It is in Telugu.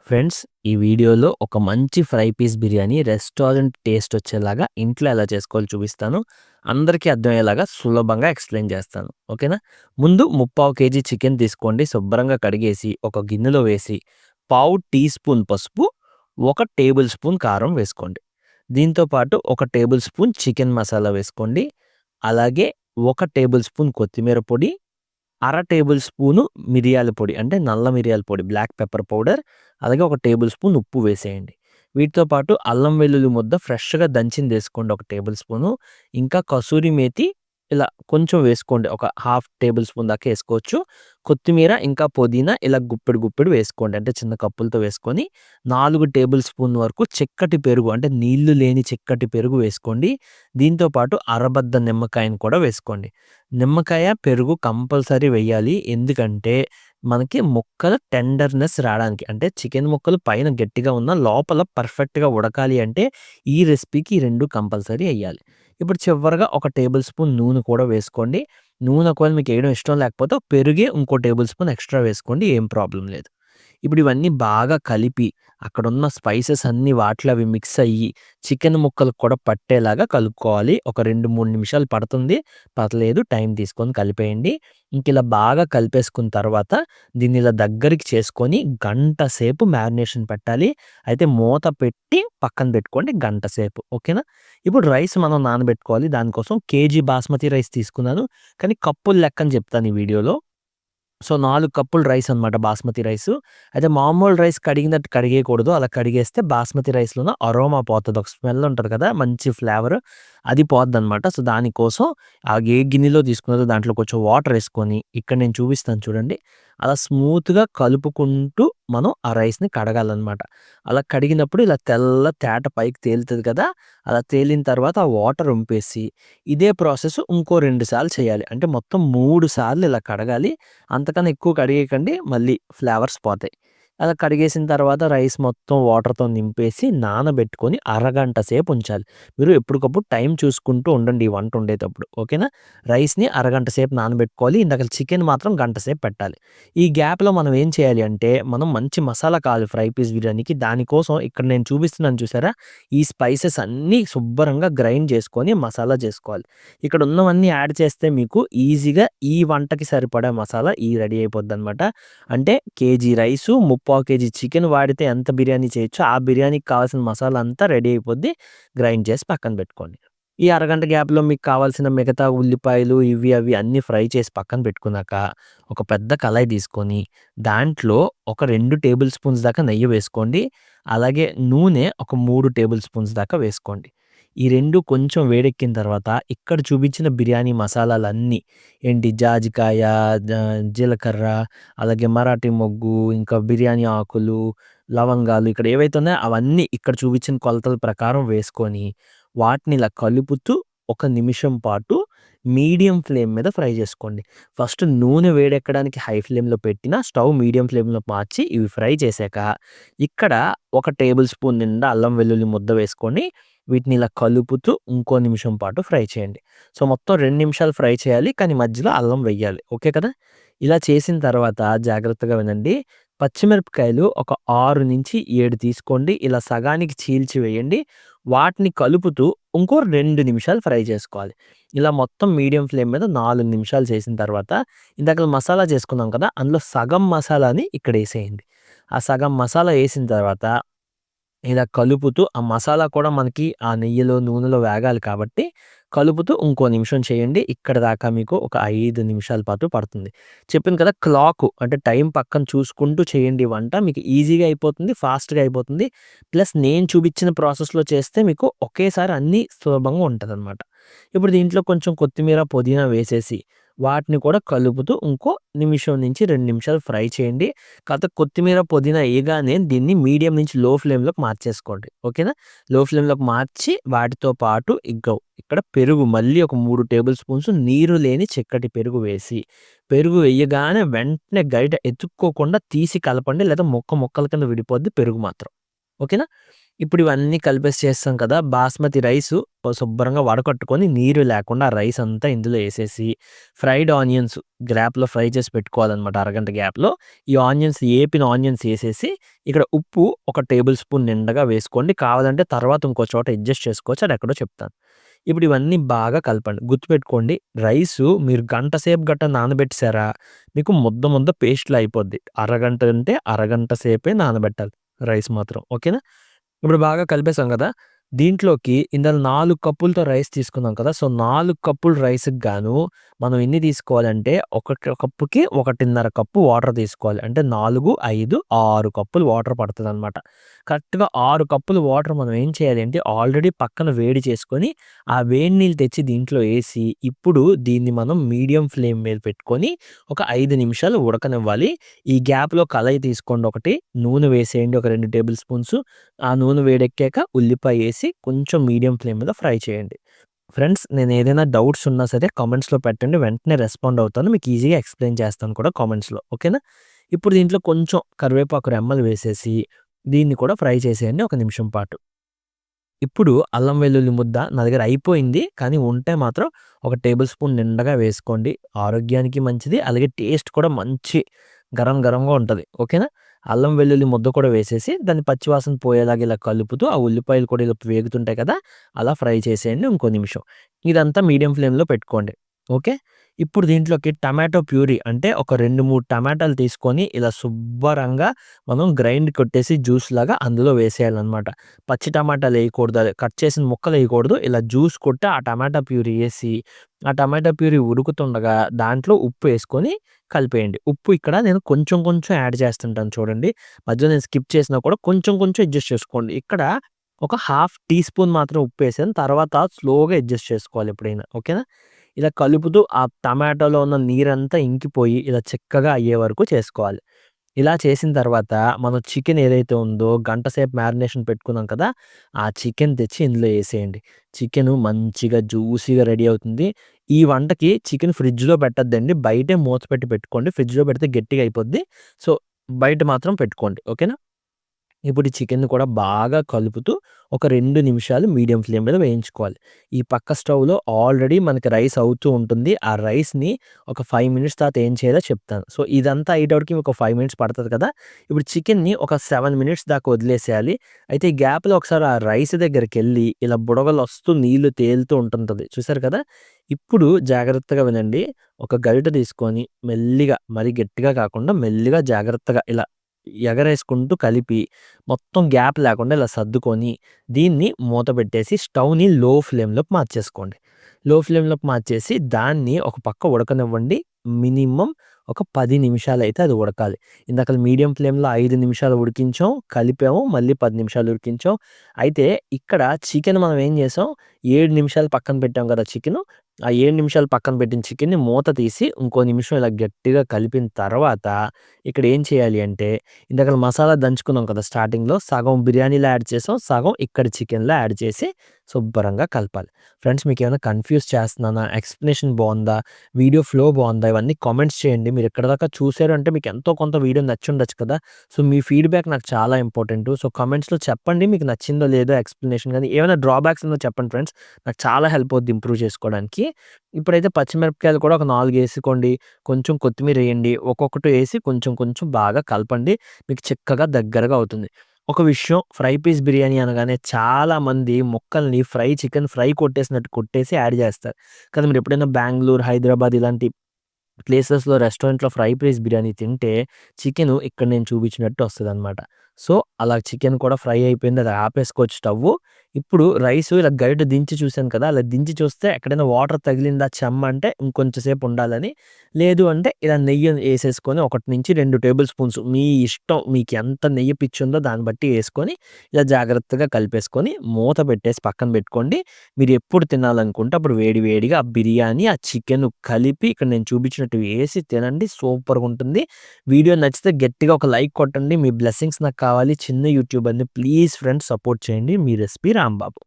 ఫ్రెండ్స్, ఈ వీడియోలో ఒక మంచి fry piece biryani restaurant taste వచ్చేలాగా ఇంట్లో ఎలా చేసుకోవాలో చూపిస్తాను. అందరికీ అర్థమయ్యేలాగా సులభంగా ఎక్స్‌ప్లెయిన్ చేస్తాను. ఓకేనా? ముందు ముప్పావు కేజీ చికెన్ తీసుకోండి. శుభ్రంగా కడిగేసి ఒక గిన్నెలో వేసి, పావు టీ స్పూన్ పసుపు, 1 టేబుల్ స్పూన్ కారం వేసుకోండి. దీంతో పాటు 1 టేబుల్ స్పూన్ చికెన్ మసాలా వేసుకోండి. అలాగే 1 టేబుల్ స్పూన్ కొత్తిమీర పొడి, అర టేబుల్ స్పూను మిరియాల పొడి అంటే నల్ల మిరియాల పొడి, బ్లాక్ పెప్పర్ పౌడర్, అలాగే 1 టేబుల్ స్పూన్ ఉప్పు వేసేయండి. వీటితో పాటు అల్లం వెల్లుల్లి ముద్ద ఫ్రెష్‌గా దంచిందేసుకోండి 1 టేబుల్ స్పూను. ఇంకా కసూరి మేతి ఇలా కొంచెం వేసుకోండి. ఒక హాఫ్ టేబుల్ స్పూన్ దాకా ఏసుకోవచ్చు. కొత్తిమీర ఇంకా పుదీనా ఇలా గుప్పెడు గుప్పెడు వేసుకోండి. అంటే చిన్న కప్పులతో వేసుకొని 4 టేబుల్ స్పూన్ వరకు చిక్కటి పెరుగు అంటే నీళ్లు లేని చిక్కటి పెరుగు వేసుకోండి. దీంతో పాటు అరబద్ద నిమ్మకాయను కూడా వేసుకోండి. నిమ్మకాయ, పెరుగు కంపల్సరీ వెయ్యాలి. ఎందుకంటే, మనకి ముక్కలు టెండర్‌నెస్ రాడానికి. అంటే చికెన్ ముక్కలు పైన గట్టిగా ఉన్న లోపల పర్ఫెక్ట్‌గా ఉడకాలి అంటే, ఈ రెసిపీకి ఈ 2 కంపల్సరీ ఎయ్యాలి. ఇప్పుడు చివరగా ఒక టేబుల్ స్పూన్ నూనె కూడా వేసుకోండి. నూనె ఒకవేళ మీకేయడం ఇష్టం లేకపోతే పెరుగే ఇంకో టేబుల్ స్పూన్ ఎక్స్‌ట్రా వేసుకోండి. ఏం ప్రాబ్లమ్ లేదు. ఇప్పుడు ఇవన్నీ బాగా కలిపి, అక్కడున్న స్పైసెస్ అన్నీ వాటిలో అవి మిక్స్ అయ్యి, చికెన్ ముక్కలకు కూడా పట్టేలాగా కలుపుకోవాలి. ఒక 2, 3 నిమిషాలు పడుతుంది. పర్లేదు టైం తీసుకొని కలిపేయండి. ఇంకిలా బాగా కలిపేసుకున్న తర్వాత, దీన్ని ఇలా దగ్గరికి చేసుకొని గంట సేపు మ్యారినేషన్ పెట్టాలి. అయితే మూత పెట్టి పక్కన పెట్టుకోండి గంట సేపు. ఓకేనా? ఇప్పుడు రైస్ మనం నానబెట్టుకోవాలి. దానికోసం కేజీ బాస్మతి రైస్ తీసుకున్నాను. కానీ కప్పుల లెక్కని చెప్తాను ఈ వీడియోలో. సో, 4 కప్పులు రైస్ అనమాట బాస్మతి రైసు. అయితే మామూలు రైస్ కడిగినట్టు కడిగేయకూడదు. అలా కడిగేస్తే బాస్మతి రైస్‌లోన అరోమా పోతది. ఒక స్మెల్ ఉంటది కదా! మంచి ఫ్లేవర్ అది పోద్దనమాట. సో, దానికోసం ఏ గిన్నెలో తీసుకున్నారో దాంట్లో కొంచెం వాటర్ ఏసుకొని, ఇక్కడ నేను చూపిస్తాను చూడండి. అలా స్మూత్‌గా కలుపుకుంటూ మనం ఆ రైస్‌ని కడగాలనమాట. అలా కడిగినప్పుడు ఇలా తెల్ల తేట పైకి తేలుతది కదా! అలా తేలిన తర్వాత ఆ వాటర్ ఒంపేసి, ఇదే ప్రాసెస్ ఇంకో 2 సార్లు చేయాలి. అంటే మొత్తం 3 సార్లు ఇలా కడగాలి. అంతకన్నా ఎక్కువ కడిగేయకండి. మళ్ళీ ఫ్లేవర్స్ పోతాయి. అలా కడిగేసిన తర్వాత రైస్ మొత్తం వాటర్‌తో నింపేసి నానబెట్టుకొని అరగంట సేపు ఉంచాలి. మీరు ఎప్పటికప్పుడు టైం చూసుకుంటూ ఉండండి ఈ వంట వండేటప్పుడు. ఓకేనా? రైస్‌ని అరగంట సేపు నానబెట్టుకోవాలి. ఇందాకల చికెన్ మాత్రం గంట సేపు పెట్టాలి. ఈ గ్యాప్‌లో మనం ఏం చేయాలి అంటే, మనం మంచి మసాలా కావాలి ఫ్రై పీస్ బిర్యానీకి. దానికోసం ఇక్కడ నేను చూపిస్తున్నాను చూసారా? ఈ స్పైసెస్ అన్నీ శుభ్రంగా గ్రైండ్ చేసుకొని మసాలా చేసుకోవాలి. ఇక్కడ ఉన్నవన్నీ యాడ్ చేస్తే మీకు ఈజీగా ఈ వంటకి సరిపడా మసాలా రెడీ అయిపోద్దనమాట. అంటే కేజీ రైసు, ముప్పావు కేజీ చికెన్ వాడితే ఎంత బిర్యానీ చేయొచ్చో, ఆ బిర్యానీకి కావాల్సిన మసాలా అంతా రెడీ అయిపోద్ది. గ్రైండ్ చేసి పక్కన పెట్టుకోండి. ఈ అరగంట గ్యాప్‌లో మీకు కావాల్సిన మిగతా ఉల్లిపాయలు ఇవి, అవి అన్నీ ఫ్రై చేసి పక్కన పెట్టుకున్నాక, ఒక పెద్ద కళాయి తీసుకొని, దాంట్లో ఒక 2 టేబుల్ స్పూన్స్ దాకా నెయ్యి వేసుకోండి. అలాగే నూనె ఒక 3 టేబుల్ స్పూన్స్ దాకా వేసుకోండి. ఈ 2 కొంచెం వేడెక్కిన తర్వాత, ఇక్కడ చూపించిన బిర్యానీ మసాలాలన్నీ ఏంటి జాజికాయ, జీలకర్ర, అలాగే మరాఠీ మొగ్గు, ఇంకా బిర్యానీ ఆకులు, లవంగాలు ఇక్కడ ఏవైతే ఉన్నాయో అవన్నీ ఇక్కడ చూపించిన కొలతల ప్రకారం వేసుకొని, వాటిని ఇలా కలుపుతూ ఒక నిమిషం పాటు మీడియం ఫ్లేమ్ మీద ఫ్రై చేసుకోండి. ఫస్ట్ నూనె వేడెక్కడానికి హై ఫ్లేమ్‌లో పెట్టిన స్టవ్ మీడియం ఫ్లేమ్‌లో మార్చి ఇవి ఫ్రై చేశాక, ఇక్కడ ఒక టేబుల్ స్పూన్ నిండా అల్లం వెల్లుల్లి ముద్ద వేసుకొని, వీటిని ఇలా కలుపుతూ ఇంకో నిమిషం పాటు ఫ్రై చేయండి. సో, మొత్తం 2 నిమిషాలు ఫ్రై చేయాలి. కానీ మధ్యలో అల్లం వెయ్యాలి. ఓకే కదా! ఇలా చేసిన తర్వాత జాగ్రత్తగా వినండి. పచ్చిమిరపకాయలు ఒక 6-7 తీసుకోండి. ఇలా సగానికి చీల్చి వేయండి. వాటిని కలుపుతూ ఇంకో 2 నిమిషాలు ఫ్రై చేసుకోవాలి. ఇలా మొత్తం మీడియం ఫ్లేమ్ మీద 4 నిమిషాలు చేసిన తర్వాత, ఇందాకల మసాలా చేసుకున్నాం కదా! అందులో సగం మసాలాని ఇక్కడేసేయండి. ఆ సగం మసాలా ఏసిన తర్వాత ఇలా కలుపుతూ ఆ మసాలా కూడా మనకి ఆ నెయ్యిలో, నూనెలో వేగాలి కాబట్టి కలుపుతూ ఇంకో నిమిషం చేయండి. ఇక్కడ దాకా మీకు ఒక 5 నిమిషాల పాటు పడుతుంది. చెప్పాను కదా! క్లాకు అంటే టైం పక్కన చూసుకుంటూ చేయండి వంట. మీకు ఈజీగా అయిపోతుంది. ఫాస్ట్‌గా అయిపోతుంది. ప్లస్ నేను చూపించిన ప్రాసెస్‌లో చేస్తే మీకు ఒకేసారి అన్నీ సులభంగా ఉంటదనమాట. ఇప్పుడు దీంట్లో కొంచెం కొత్తిమీర, పుదీనా వేసేసి వాటిని కూడా కలుపుతూ ఇంకో నిమిషం నుంచి 2 నిమిషాలు ఫ్రై చేయండి. కాకపోతే కొత్తిమీర, పుదీనా ఎయగానే దీన్ని మీడియం నుంచి లో ఫ్లేమ్‌లోకి మార్చేసుకోండి. ఓకేనా? లో ఫ్లేమ్‌లోకి మార్చి వాటితో పాటు ఇక్కడ పెరుగు మళ్ళీ ఒక 3 టేబుల్ స్పూన్స్ నీరు లేని చిక్కటి పెరుగు వేసి, పెరుగు ఎయ్యగానే వెంటనే గరిటె ఎతుక్కోకుండా తీసి కలపండి. లేదా ముక్కల కింద విడిపోద్ది పెరుగు మాత్రం. ఓకేనా? ఇప్పుడు ఇవన్నీ కలిపేసి చేస్తాం కదా! బాస్మతి రైసు శుభ్రంగా వడకట్టుకొని నీరు లేకుండా ఆ రైస్ అంతా ఇందులో ఏసేసి, ఫ్రైడ్ ఆనియన్స్ గ్యాప్‌లో ఫ్రై చేసి పెట్టుకోవాలనమాట అరగంట గ్యాప్‌లో. ఈ ఆనియన్స్ ఏపిన ఆనియన్స్ ఏసేసి, ఇక్కడ ఉప్పు ఒక టేబుల్ స్పూన్ నిండగా వేసుకోండి. కావాలంటే తర్వాత ఇంకో చోట అడ్జస్ట్ చేసుకోవచ్చు. అదెక్కడో చెప్తాను. ఇప్పుడు ఇవన్నీ బాగా కలపండి. గుర్తుపెట్టుకోండి రైసు మీరు గంట సేపు నానబెట్టేసారా, మీకు ముద్ద ముద్ద పేస్ట్‌లా అయిపోద్ది. అరగంట అంటే అరగంట సేపే నానబెట్టాలి రైస్ మాత్రం. ఓకేనా? ఇప్పుడు బాగా కలిపేసాం గదా! దీంట్లోకి ఇందాక 4 కప్పులతో రైస్ తీసుకున్నాం కదా! సో, 4 కప్పులు రైస్‌కి గాను మనం ఎన్ని తీసుకోవాలంటే, ఒక కప్పుకి 1.5 కప్పు వాటర్ తీసుకోవాలి. అంటే 4, 5, 6 కప్పులు వాటర్ పడతదనమాట. కరెక్ట్‌గా 6 కప్పులు వాటర్ మనం ఏం చేయాలి అంటే, ఆల్రెడీ పక్కన వేడి చేసుకొని, ఆ వేడి నీళ్ళు తెచ్చి దీంట్లో ఏసి, ఇప్పుడు దీన్ని మనం మీడియం ఫ్లేమ్ మీద పెట్టుకొని, ఒక 5 నిమిషాలు ఉడకనివ్వాలి. ఈ గ్యాప్‌లో కళాయి తీసుకోండి ఒకటి, నూనె వేసేయండి ఒక 2 టేబుల్ స్పూన్స్. ఆ నూనె వేడెక్కాక ఉల్లిపాయ ఏసి కొంచెం మీడియం ఫ్లేమ్ మీద ఫ్రై చేయండి. ఫ్రెండ్స్ నేనేదైనా డౌట్స్ ఉన్నా సరే కామెంట్స్‌లో పెట్టండి. వెంటనే రెస్పాండ్ అవుతాను. మీకు ఈజీగా ఎక్స్‌ప్లెయిన్ చేస్తాను కూడా కామెంట్స్‌లో. ఓకేనా? ఇప్పుడు దీంట్లో కొంచెం కరివేపాకు రెమ్మలు వేసేసి, దీన్ని కూడా ఫ్రై చేసేయండి ఒక నిమిషం పాటు. ఇప్పుడు అల్లం వెల్లుల్లి ముద్ద నా దగ్గర అయిపోయింది. కానీ ఉంటే మాత్రం ఒక టేబుల్ స్పూన్ నిండగా వేసుకోండి. ఆరోగ్యానికి మంచిది. అలాగే టేస్ట్ కూడా మంచి గరం గరంగా ఉంటది. ఓకేనా? అల్లం వెల్లుల్లి ముద్ద కూడా వేసేసి దాన్ని పచ్చివాసన పోయేలాగా ఇలా కలుపుతూ ఆ ఉల్లిపాయలు కూడా ఇలా వేగుతుంటాయి కదా! అలా ఫ్రై చేసేయండి ఇంకో నిమిషం. ఇదంతా మీడియం ఫ్లేమ్‌లో పెట్టుకోండి. ఓకే. ఇప్పుడు దీంట్లోకి టమాటో ప్యూరీ అంటే ఒక 2, 3 టమాటాలు తీసుకొని ఇలా శుబ్బరంగా మనం గ్రైండ్ కొట్టేసి జ్యూస్‌లాగా అందులో వేసేయాలనమాట. పచ్చి టమాటాలేయకూడదు. అది కట్ చేసిన ముక్కలేయకూడదు. ఇలా జ్యూస్ కొట్టి ఆ టమాటా ప్యూరీ ఏసి, ఆ టమాటా ప్యూరీ ఉడుకుతుండగా దాంట్లో ఉప్పేసుకొని కలిపేయండి. ఉప్పు ఇక్కడ నేను కొంచెం కొంచెం యాడ్ చేస్తుంటాను చూడండి. మధ్యలో నేను స్కిప్ చేసినా కూడా కొంచెం కొంచెం అడ్జస్ట్ చేసుకోండి. ఇక్కడ ఒక హాఫ్ టీ స్పూన్ మాత్రం ఉప్పేసాను. తర్వాత స్లోగా అడ్జస్ట్ చేసుకోవాలి ఎప్పుడైనా. ఓకేనా? ఇలా కలుపుతూ ఆ టమాటోలో ఉన్న నీరంతా ఇంకిపోయి ఇలా చిక్కగా అయ్యే వరకు చేసుకోవాలి. ఇలా చేసిన తర్వాత మనం చికెన్ ఏదైతే ఉందో గంట సేపు మ్యారినేషన్ పెట్టుకున్నాం కదా! ఆ చికెన్ తెచ్చి ఇందులో ఏసేయండి. చికెను మంచిగా జ్యూసీగా రెడీ అవుతుంది. ఈ వంటకి చికెన్ ఫ్రిడ్జ్‌లో పెట్టొద్దండి. బయటే మూత పెట్టి పెట్టుకోండి. ఫ్రిడ్జ్‌లో పెడితే గట్టిగా అయిపోద్ది. సో, బయట మాత్రం పెట్టుకోండి. ఓకేనా? ఇప్పుడు ఈ చికెన్‌ని కూడా బాగా కలుపుతూ ఒక 2 నిమిషాలు మీడియం ఫ్లేమ్ మీద వేయించుకోవాలి. ఈ పక్క స్టవ్‌లో ఆల్రెడీ మనకి రైస్ అవుతూ ఉంటుంది. ఆ రైస్‌ని ఒక 5 మినిట్స్ తర్వాత ఏం చేయాలో చెప్తాను. సో, ఇదంతా అయ్యేటప్పటికి ఒక 5 మినిట్స్ పడతది కదా! ఇప్పుడు చికెన్‌ని ఒక 7 మినిట్స్ దాకా వదిలేసేయాలి. అయితే ఈ గ్యాప్‌లో ఒకసారి ఆ రైస్ దగ్గరికెళ్ళి ఇలా బుడగలొస్తూ నీళ్లు తేలుతూ ఉంటుంటది. చూసారు కదా! ఇప్పుడు జాగ్రత్తగా వినండి. ఒక గరిటె తీసుకొని మెల్లిగా మరి గట్టిగా కాకుండా మెల్లిగా జాగ్రత్తగా ఇలా ఎగరేసుకుంటూ కలిపి మొత్తం గ్యాప్ లేకుండా ఇలా సర్దుకొని దీన్ని మూత పెట్టేసి స్టవ్‌ని లో ఫ్లేమ్‌లోకి మార్చేసుకోండి. లో ఫ్లేమ్‌లోకి మార్చేసి దాన్ని ఒక పక్క ఉడకనివ్వండి. మినిమమ్ ఒక 10 నిమిషాలైతే అది ఉడకాలి. ఇందాకల మీడియం ఫ్లేమ్‌లో 5 నిమిషాలు ఉడికించాం, కలిపాము, మళ్ళీ 10 నిమిషాలు ఉడికించాం. అయితే ఇక్కడ చికెన్ మనం ఏం చేసాం 7 నిమిషాలు పక్కన పెట్టాం కదా చికెను. ఆ 7 నిమిషాలు పక్కన పెట్టిన చికెన్‌ని మూత తీసి ఇంకో నిమిషం ఇలా గట్టిగా కలిపిన తర్వాత ఇక్కడ ఏం చేయాలి అంటే ఇందాకల మసాలా దంచుకున్నాం కదా స్టార్టింగ్‌లో సగం బిర్యానీలో యాడ్ చేసాం. సగం ఇక్కడ చికెన్‌లో యాడ్ చేసి శుభ్రంగా కలపాలి. ఫ్రెండ్స్ మీకేమైనా కన్‌ఫ్యూజ్ చేస్తున్నానా? ఎక్స్‌ప్లనేషన్ బావుందా? వీడియో ఫ్లో బావుందా? ఇవన్నీ కామెంట్స్ చేయండి. మీరు ఇక్కడి దాకా చూసారు అంటే మీకు ఎంతో కొంత వీడియో నచ్చుండొచ్చు కదా! సో, మీ ఫీడ్‌బ్యాక్ నాకు చాలా ఇంపార్టెంటు. సో, కామెంట్స్‌లో చెప్పండి మీకు నచ్చిందో లేదో ఎక్స్‌ప్లనేషన్ గాని ఏమైనా డ్రాబ్యాక్స్ ఉందో చెప్పండి ఫ్రెండ్స్. నాకు చాలా హెల్ప్ అవుద్ది ఇంప్రూవ్ చేసుకోవడానికి. ఇప్పుడైతే పచ్చిమిరపకాయలు కూడా ఒక 4 ఏసుకోండి. కొంచెం కొత్తిమీర ఎయండి. ఒక్కొక్కటి ఏసి కొంచెం కొంచెం బాగా కలపండి. మీకు చిక్కగా దగ్గరగా అవుతుంది. ఒక విషయం ఫ్రై పీస్ బిర్యానీ అనగానే చాలామంది ముక్కల్ని చికెన్ ఫ్రై కొట్టేసినట్టు కొట్టేసి యాడ్ జేస్తారు. కానీ మీరెప్పుడైనా బెంగుళూరు, హైదరాబాద్ ఇలాంటి ప్లేసెస్‌లో రెస్టారెంట్‌లో ఫ్రై పీస్ బిర్యానీ తింటే చికెను ఇక్కడ నేను చూపించినట్టు వస్తదనమాట. సో, అలా చికెన్ కూడా ఫ్రై అయిపోయింది. అది ఆపేసుకోవచ్చు స్టవ్వు. ఇప్పుడు రైసు ఇలా గరిటె దించి చూసాను కదా! అలా దించి చూస్తే ఎక్కడైనా వాటర్ తగిలిందా చెమ్మ అంటే ఇంకొంచెం సేపు ఉండాలని. లేదు అంటే ఇలా నెయ్యి ఏసేసుకొని 1-2 టేబుల్ స్పూన్స్ మీ ఇష్టం. మీకు ఎంత నెయ్యి పిచ్చుందో దాన్ని బట్టి ఏసుకొని ఇలా జాగ్రత్తగా కలిపేసుకొని మూత పెట్టేసి పక్కన పెట్టుకోండి. మీరెప్పుడు తినాలనుకుంటే అప్పుడు వేడి వేడిగా ఆ బిర్యానీ, ఆ చికెను కలిపి ఇక్కడ నేను చూపించినట్టు వేసి తినండి. సూపర్‌గుంటుంది. వీడియో నచ్చితే గట్టిగా ఒక లైక్ కొట్టండి. మీ బ్లెస్సింగ్స్ నాకు కావాలి. చిన్న యూట్యూబర్‌ని ప్లీజ్ ఫ్రెండ్స్ సపోర్ట్ చేయండి. మీ రెసిపీ రాంబాబు.